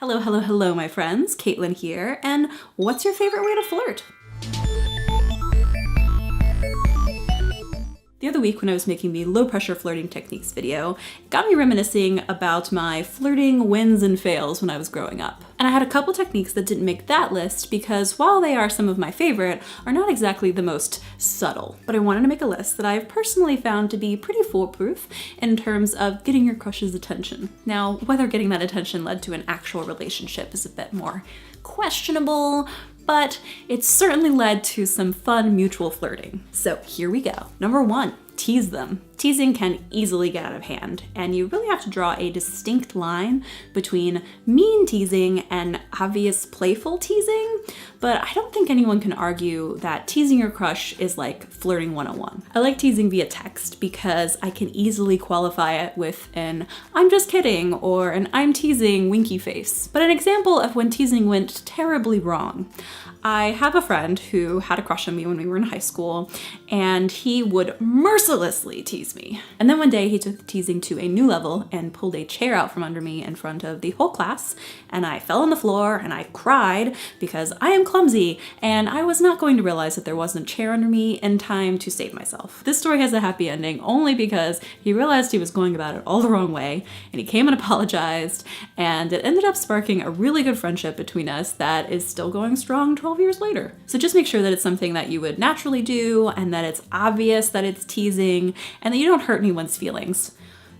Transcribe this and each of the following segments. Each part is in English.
Hello, hello, hello, my friends. Caitlin here, and what's your favorite way to flirt? The other week when I was making the low pressure flirting techniques video, it got me reminiscing about my flirting wins and fails when I was growing up. And I had a couple techniques that didn't make that list because while they are some of my favorite, are not exactly the most subtle. But I wanted to make a list that I've personally found to be pretty foolproof in terms of getting your crush's attention. Now, whether getting that attention led to an actual relationship is a bit more questionable, but it certainly led to some fun mutual flirting. So here we go. Number 1, tease them. Teasing can easily get out of hand, and you really have to draw a distinct line between mean teasing and obvious playful teasing, but I don't think anyone can argue that teasing your crush is like flirting 101. I like teasing via text because I can easily qualify it with an "I'm just kidding" or an "I'm teasing" winky face. But an example of when teasing went terribly wrong. I have a friend who had a crush on me when we were in high school, and he would mercilessly tease me. And then one day he took the teasing to a new level and pulled a chair out from under me in front of the whole class, and I fell on the floor and I cried because I am clumsy and I was not going to realize that there wasn't a chair under me in time to save myself. This story has a happy ending only because he realized he was going about it all the wrong way, and he came and apologized, and it ended up sparking a really good friendship between us that is still going strong 12 years later. So just make sure that it's something that you would naturally do and that it's obvious that it's teasing and that you don't hurt anyone's feelings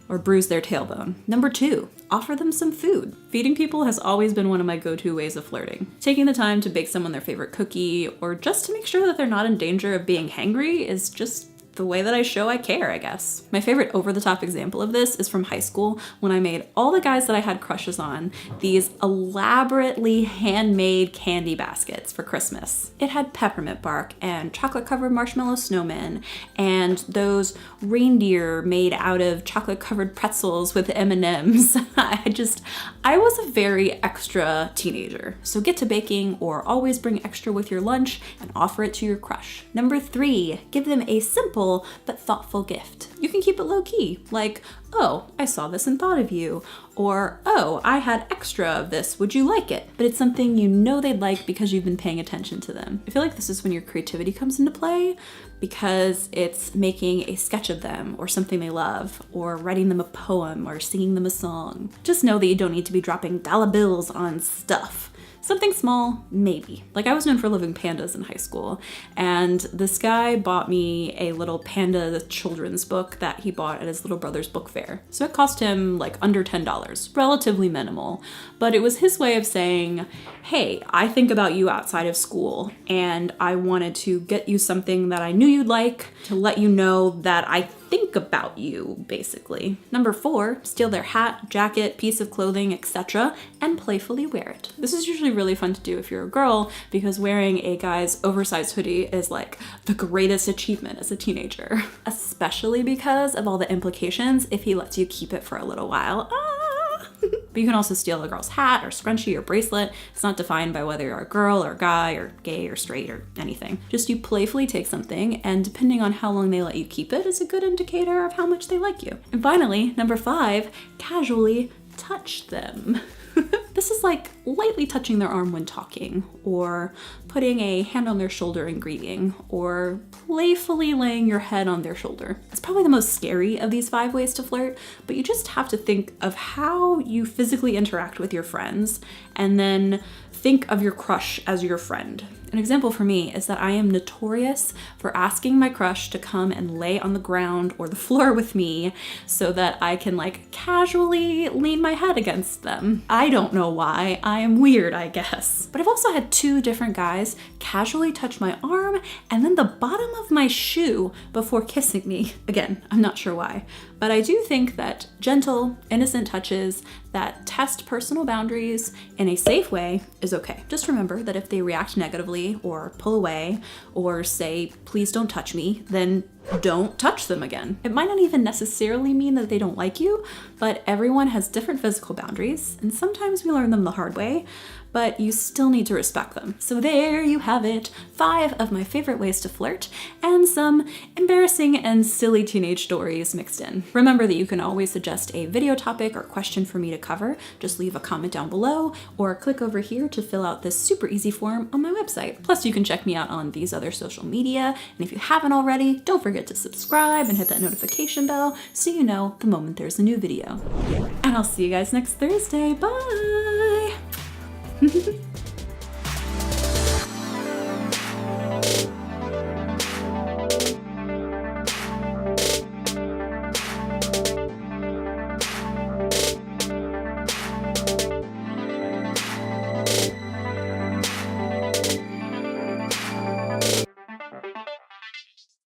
or bruise their tailbone. Number 2, offer them some food. Feeding people has always been one of my go-to ways of flirting. Taking the time to bake someone their favorite cookie or just to make sure that they're not in danger of being hangry is just the way that I show I care, I guess. My favorite over-the-top example of this is from high school when I made all the guys that I had crushes on these elaborately handmade candy baskets for Christmas. It had peppermint bark and chocolate-covered marshmallow snowmen and those reindeer made out of chocolate-covered pretzels with M&Ms. I was a very extra teenager. So get to baking or always bring extra with your lunch and offer it to your crush. Number 3, give them a simple but thoughtful gift. You can keep it low-key, like, "Oh, I saw this and thought of you," or "Oh, I had extra of this, would you like it?" But it's something you know they'd like because you've been paying attention to them. I feel like this is when your creativity comes into play because it's making a sketch of them or something they love, or writing them a poem or singing them a song. Just know that you don't need to be dropping dollar bills on stuff. Something small, maybe. Like I was known for loving pandas in high school, and this guy bought me a little panda children's book that he bought at his little brother's book fair. So it cost him like under $10, relatively minimal, but it was his way of saying, "Hey, I think about you outside of school, and I wanted to get you something that I knew you'd like to let you know that I think about you," basically. Number 4, steal their hat, jacket, piece of clothing, etc., and playfully wear it. This is usually really fun to do if you're a girl because wearing a guy's oversized hoodie is like the greatest achievement as a teenager, especially because of all the implications if he lets you keep it for a little while. But you can also steal a girl's hat or scrunchie or bracelet. It's not defined by whether you're a girl or a guy or gay or straight or anything. Just you playfully take something, and depending on how long they let you keep it is a good indicator of how much they like you. And finally, number 5, casually touch them. This is like lightly touching their arm when talking, or putting a hand on their shoulder in greeting, or playfully laying your head on their shoulder. It's probably the most scary of these 5 ways to flirt, but you just have to think of how you physically interact with your friends, and then think of your crush as your friend. An example for me is that I am notorious for asking my crush to come and lay on the ground or the floor with me so that I can like casually lean my head against them. I don't know why. I am weird, I guess. But I've also had 2 different guys casually touch my arm and then the bottom of my shoe before kissing me. Again, I'm not sure why, but I do think that gentle, innocent touches that test personal boundaries in a safe way is okay. Just remember that if they react negatively or pull away or say, "Please don't touch me," then don't touch them again. It might not even necessarily mean that they don't like you, but everyone has different physical boundaries, and sometimes we learn them the hard way, but you still need to respect them. So there you have it, 5 of my favorite ways to flirt, and some embarrassing and silly teenage stories mixed in. Remember that you can always suggest a video topic or question for me to cover. Just leave a comment down below, or click over here to fill out this super easy form on my website. Plus you can check me out on these other social media, and if you haven't already, don't forget to subscribe and hit that notification bell so you know the moment there's a new video. And I'll see you guys next Thursday. Bye!